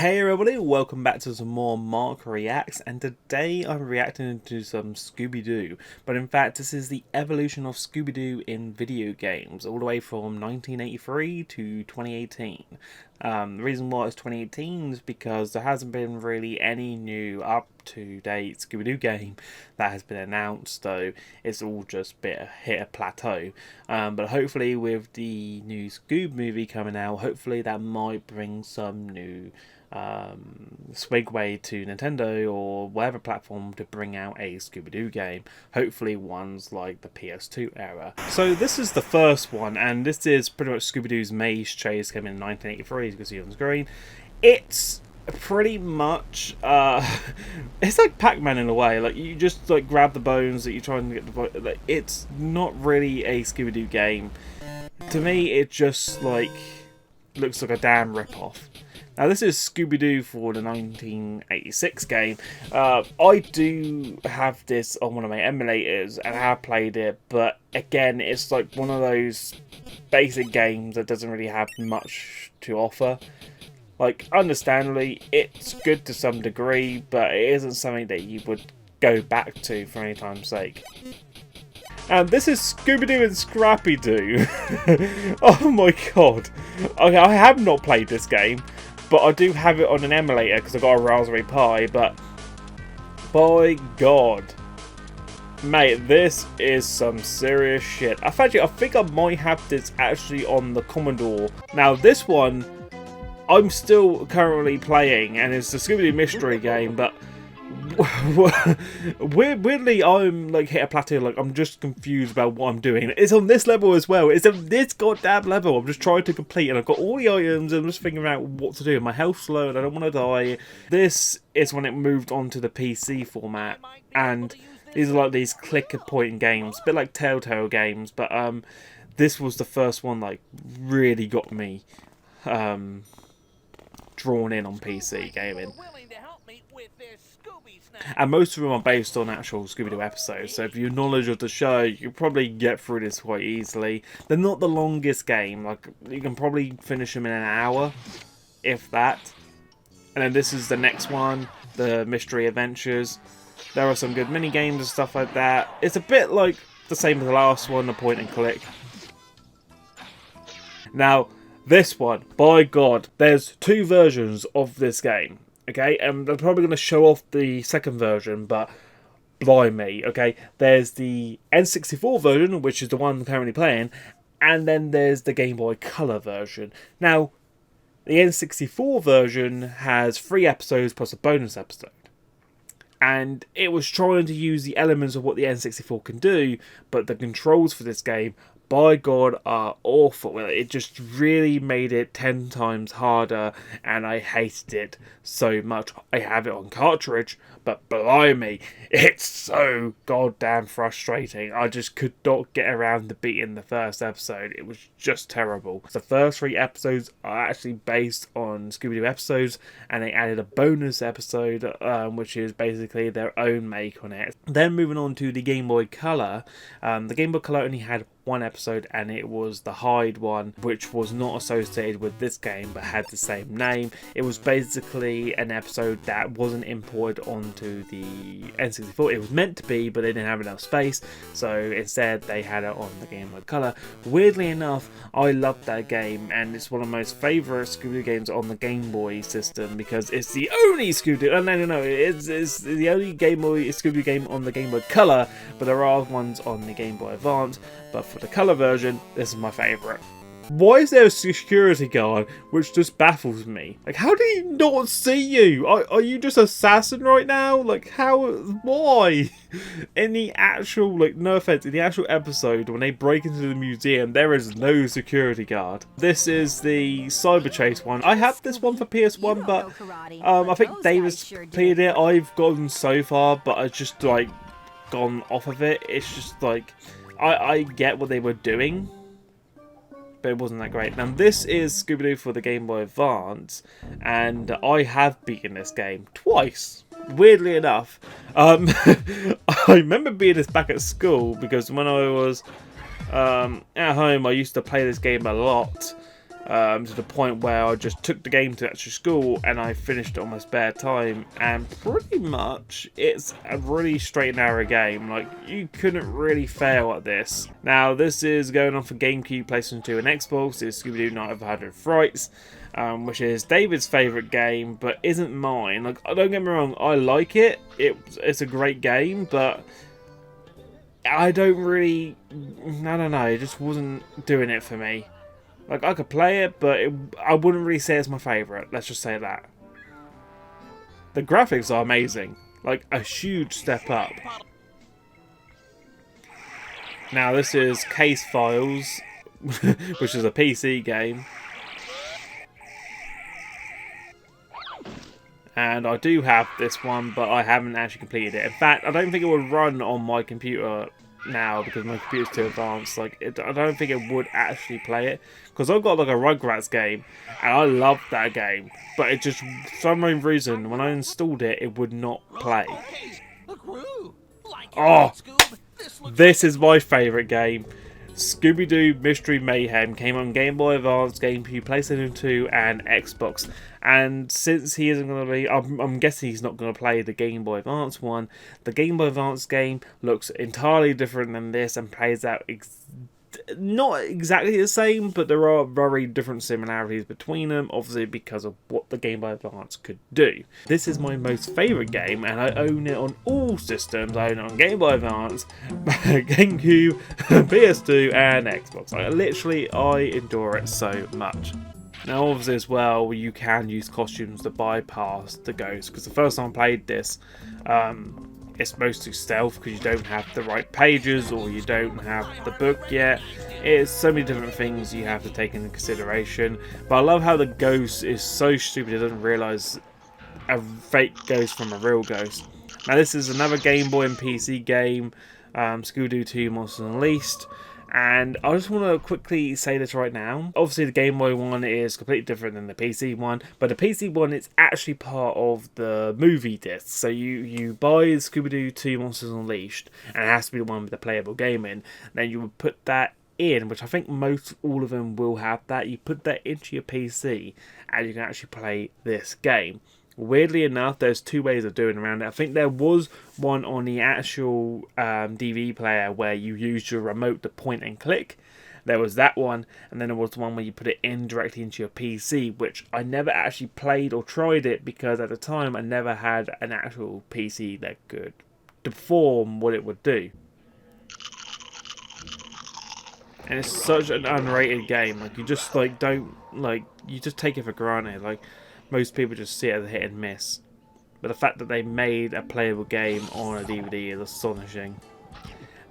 Hey everybody, welcome back to some more Mark Reacts, and today I'm reacting to some Scooby-Doo, but in fact this is the evolution of Scooby-Doo in video games, all the way from 1983 to 2018. The reason why it's 2018 is because there hasn't been really any new up-to-date Scooby-Doo game that has been announced, so it's all just hit a plateau. But hopefully with the new Scoob movie coming out, hopefully that might bring some new swagway to Nintendo or whatever platform to bring out a Scooby-Doo game, hopefully ones like the PS2 era. So this is the first one, and this is pretty much Scooby-Doo's Maze Chase, came in 1983, as you can see on the screen. It's pretty much it's like Pac-Man in a way, like you just like grab the bones that you're trying to get the like, it's not really a Scooby-Doo game. To me it just like looks like a damn rip-off. Now this is Scooby-Doo for the 1986 game. I do have this on one of my emulators and I have played it, but again it's like one of those basic games that doesn't really have much to offer. Like, understandably, it's good to some degree, but it isn't something that you would go back to for any time's sake. And this is Scooby-Doo and Scrappy-Doo. Oh my god. Okay, I have not played this game, but I do have it on an emulator because I've got a Raspberry Pi, but by god. Mate, this is some serious shit. I think I might have this actually on the Commodore. Now this one, I'm still currently playing, and it's the Scooby-Doo Mystery game, but weirdly I'm like hit a plateau, like I'm just confused about what I'm doing. It's on this level as well. It's on this goddamn level. I'm just trying to complete, and I've got all the items and I'm just figuring out what to do. My health's low and I don't want to die. This is when it moved on to the PC format, and these are like these clicker point games, a bit like Telltale games, but this was the first one like really got me drawn in on PC gaming. And most of them are based on actual Scooby-Doo episodes, so if you're knowledge of the show, you can probably get through this quite easily. They're not the longest game, like you can probably finish them in an hour, if that. And then this is the next one, the Mystery Adventures. There are some good mini games and stuff like that. It's a bit like the same as the last one, the point and click. Now, this one, by god, there's two versions of this game. Okay, and I'm probably going to show off the second version, but blimey, okay? There's the N64 version, which is the one I'm currently playing, and then there's the Game Boy Color version. Now, the N64 version has 3 episodes plus a bonus episode. And it was trying to use the elements of what the N64 can do, but the controls for this game, by god, are awful. It just really made it 10 times harder, and I hated it so much. I have it on cartridge, but blimey, it's so goddamn frustrating. I just could not get around to beating the first episode. It was just terrible. The first 3 episodes are actually based on Scooby-Doo episodes, and they added a bonus episode, which is basically their own make on it. Then moving on to the Game Boy Color. The Game Boy Color only had 1 episode, and it was the Hyde one, which was not associated with this game but had the same name. It was basically an episode that wasn't imported onto the N64. It was meant to be, but they didn't have enough space, so instead they had it on the Game Boy Color. Weirdly enough, I loved that game, and it's one of my most favourite Scooby-Doo games on the Game Boy system because it's the only Scooby-Doo. No, it's the only Game Boy Scooby-Doo game on the Game Boy Color, but there are ones on the Game Boy Advance. But for the colour version, this is my favourite. Why is there a security guard, which just baffles me? Like, how do you not see you? Are you just assassin right now? Like, how? Why? In the actual, like, no offense, in the actual episode, when they break into the museum, there is no security guard. This is the Cyber Chase one. I have this one for PS1, but I think David's played it. I've gotten so far, but I've just, like, gone off of it. It's just, like, I get what they were doing, but it wasn't that great. Now this is Scooby-Doo for the Game Boy Advance, and I have beaten this game twice. Weirdly enough, I remember beating this back at school because when I was at home, I used to play this game a lot. to the point where I just took the game to actual school and I finished it on my spare time, and pretty much it's a really straight and narrow game. Like, you couldn't really fail at this. Now, this is going on for GameCube, PlayStation 2 and Xbox. It's Scooby-Doo Night of 100 Frights, which is David's favourite game, but isn't mine. Like, don't get me wrong, I like it. It's a great game, but I don't really, I don't know, it just wasn't doing it for me. Like, I could play it, but I wouldn't really say it's my favourite. Let's just say that. The graphics are amazing. Like, a huge step up. Now, this is Case Files, which is a PC game. And I do have this one, but I haven't actually completed it. In fact, I don't think it would run on my computer now because my computer's too advanced. Like, I don't think it would actually play it, because I've got like a Rugrats game and I love that game, but it just, for some reason, when I installed it, it would not play. Oh, this is my favourite game. Scooby-Doo Mystery Mayhem came on Game Boy Advance, GameCube, PlayStation 2 and Xbox. And since he isn't going to be, I'm guessing he's not going to play the Game Boy Advance one. The Game Boy Advance game looks entirely different than this and plays out not exactly the same, but there are very different similarities between them, obviously because of what the Game Boy Advance could do. This is my most favourite game, and I own it on all systems. I own it on Game Boy Advance, GameCube, PS2 and Xbox. I adore it so much. Now, obviously as well, you can use costumes to bypass the ghost, because the first time I played this, it's mostly stealth because you don't have the right pages or you don't have the book yet. It's so many different things you have to take into consideration. But I love how the ghost is so stupid it doesn't realise a fake ghost from a real ghost. Now, this is another Game Boy and PC game, Scooby-Doo 2 Monsters Unleashed. And I just want to quickly say this right now. Obviously, the Game Boy one is completely different than the PC one, but the PC one is actually part of the movie disc. So you buy Scooby-Doo 2 Monsters Unleashed, and it has to be the one with the playable game in. Then you would put that in, which I think all of them will have that. You put that into your PC, and you can actually play this game. Weirdly enough, there's two ways of doing around it. I think there was one on the actual DVD player where you used your remote to point and click. There was that one, and then there was the one where you put it in directly into your PC, which I never actually played or tried it because at the time I never had an actual PC that could perform what it would do. And it's such an underrated game. Like, you just you just take it for granted. Like, most people just see it as a hit and miss. But the fact that they made a playable game on a DVD is astonishing.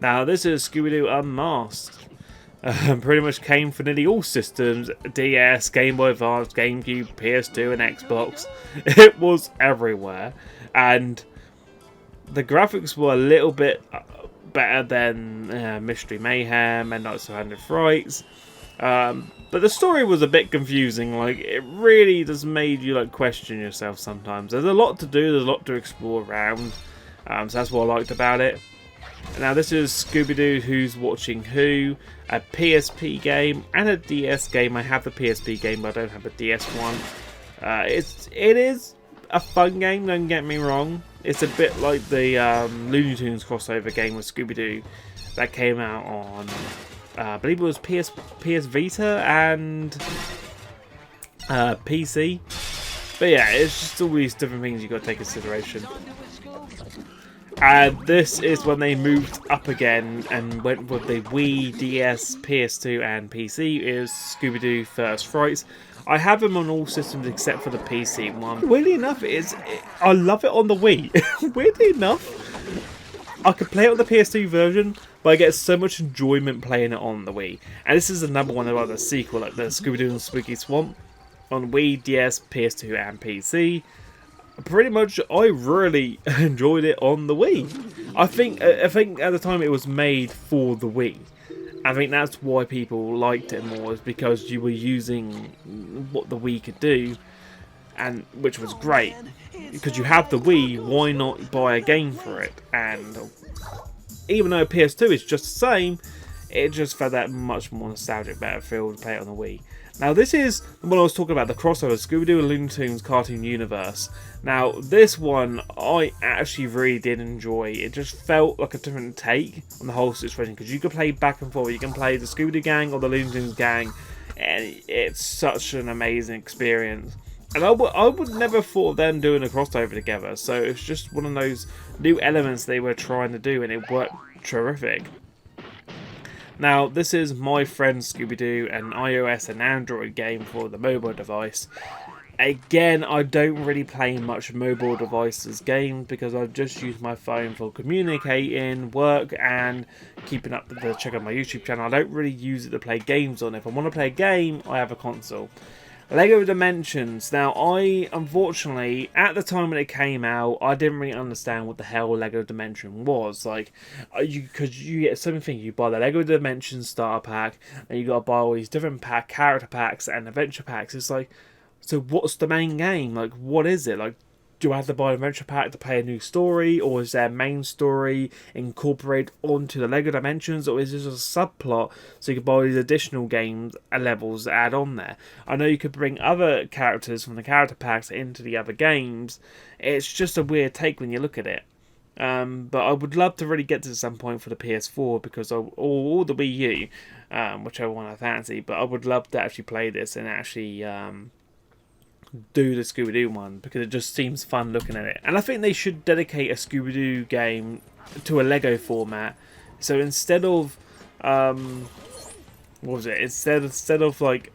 Now, this is Scooby-Doo Unmasked. Pretty much came for nearly all systems. DS, Game Boy Advance, GameCube, PS2 and Xbox. It was everywhere. And the graphics were a little bit better than Mystery Mayhem and Nights of 100 Frights. But the story was a bit confusing. Like, it really just made you question yourself sometimes. There's a lot to do, there's a lot to explore around. So that's what I liked about it. Now, this is Scooby-Doo Who's Watching Who, a PSP game and a DS game. I have the PSP game, but I don't have the DS one. It is a fun game, don't get me wrong. It's a bit like the Looney Tunes crossover game with Scooby-Doo that came out on, I believe it was PS Vita and PC. But yeah, it's just all these different things you've got to take into consideration. And this is when they moved up again and went with the Wii, DS, PS2 and PC. Is Scooby-Doo First Frights. I have them on all systems except for the PC one. Weirdly enough, I love it on the Wii. Weirdly enough, I could play it on the PS2 version, but I get so much enjoyment playing it on the Wii. And this is another one about the sequel, like the Scooby-Doo and Spooky Swamp on Wii, DS, PS2 and PC. Pretty much, I really enjoyed it on the Wii. I think at the time it was made for the Wii. I think that's why people liked it more, is because you were using what the Wii could do, and which was great. Because you have the Wii, why not buy a game for it? And even though PS2 is just the same, it just felt that much more nostalgic, better feel to play it on the Wii. Now this is what I was talking about, the crossover Scooby-Doo and Looney Tunes cartoon universe. Now this one I actually really did enjoy. It just felt like a different take on the whole situation, because you could play back and forth. You can play the Scooby-Doo gang or the Looney Tunes gang, and it's such an amazing experience. And I would never thought of them doing a crossover together, so it's just one of those new elements they were trying to do, and it worked terrific. Now, this is My Friend Scooby-Doo, an iOS and Android game for the mobile device. Again, I don't really play much mobile devices games because I just use my phone for communicating, work, and keeping up with the check out my YouTube channel. I don't really use it to play games on. If I want to play a game, I have a console. Lego Dimensions. Now, I, unfortunately, at the time when it came out, I didn't really understand what the hell Lego Dimension was. Like, because you get something, you buy the Lego Dimensions starter pack, and you gotta buy all these different character packs and adventure packs. It's like, so what's the main game? Like, what is it? Like, do I have to buy an adventure pack to play a new story, or is their main story incorporated onto the Lego Dimensions, or is this a subplot so you can buy these additional games and levels to add on there? I know you could bring other characters from the character packs into the other games. It's just a weird take when you look at it. But I would love to really get to some point for the PS4, because or the Wii U, whichever one I fancy. But I would love to actually play this and actually do the Scooby-Doo one, because it just seems fun looking at it. And I think they should dedicate a Scooby-Doo game to a Lego format. So instead of what was it? Instead of like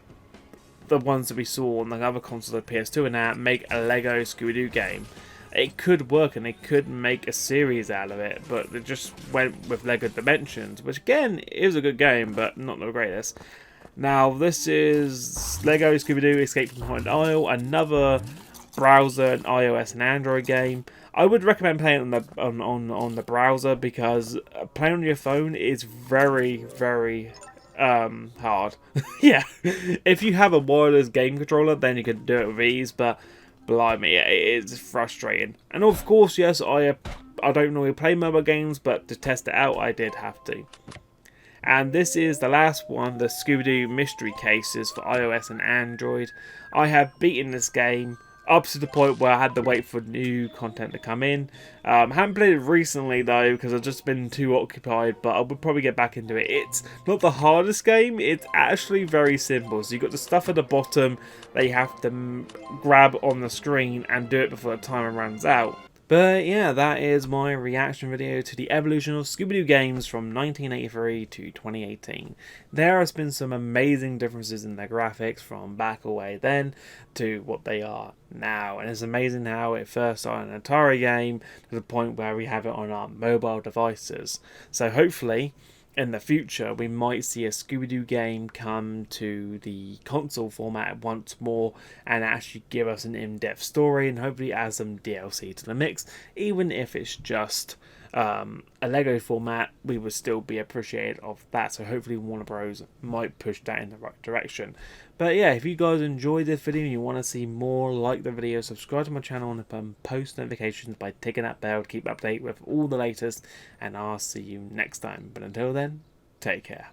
the ones that we saw on the other consoles like PS2 and that, make a Lego Scooby-Doo game. It could work, and they could make a series out of it, but they just went with Lego Dimensions, which again is a good game, but not the greatest. Now, this is Lego Scooby-Doo Escape from Haunted Isle, another browser and iOS and Android game. I would recommend playing it on the browser, because playing on your phone is very, very hard. Yeah, if you have a wireless game controller, then you can do it with ease, but blimey, it is frustrating. And of course, yes, I don't normally play mobile games, but to test it out, I did have to. And this is the last one, the Scooby-Doo Mystery cases for iOS and Android. I have beaten this game up to the point where I had to wait for new content to come in. Haven't played it recently though, because I've just been too occupied, but I would probably get back into it. It's not the hardest game, it's actually very simple. So you've got the stuff at the bottom that you have to grab on the screen and do it before the timer runs out. But yeah, that is my reaction video to the Evolution of Scooby-Doo games from 1983 to 2018. There has been some amazing differences in their graphics from back away then to what they are now. And it's amazing how it first started an Atari game to the point where we have it on our mobile devices. So hopefully, in the future, we might see a Scooby-Doo game come to the console format once more and actually give us an in-depth story, and hopefully add some DLC to the mix. Even if it's just a Lego format, we would still be appreciative of that. So hopefully Warner Bros. Might push that in the right direction. But yeah, if you guys enjoyed this video and you want to see more, like the video, subscribe to my channel and post notifications by ticking that bell to keep update with all the latest. And I'll see you next time. But until then, take care.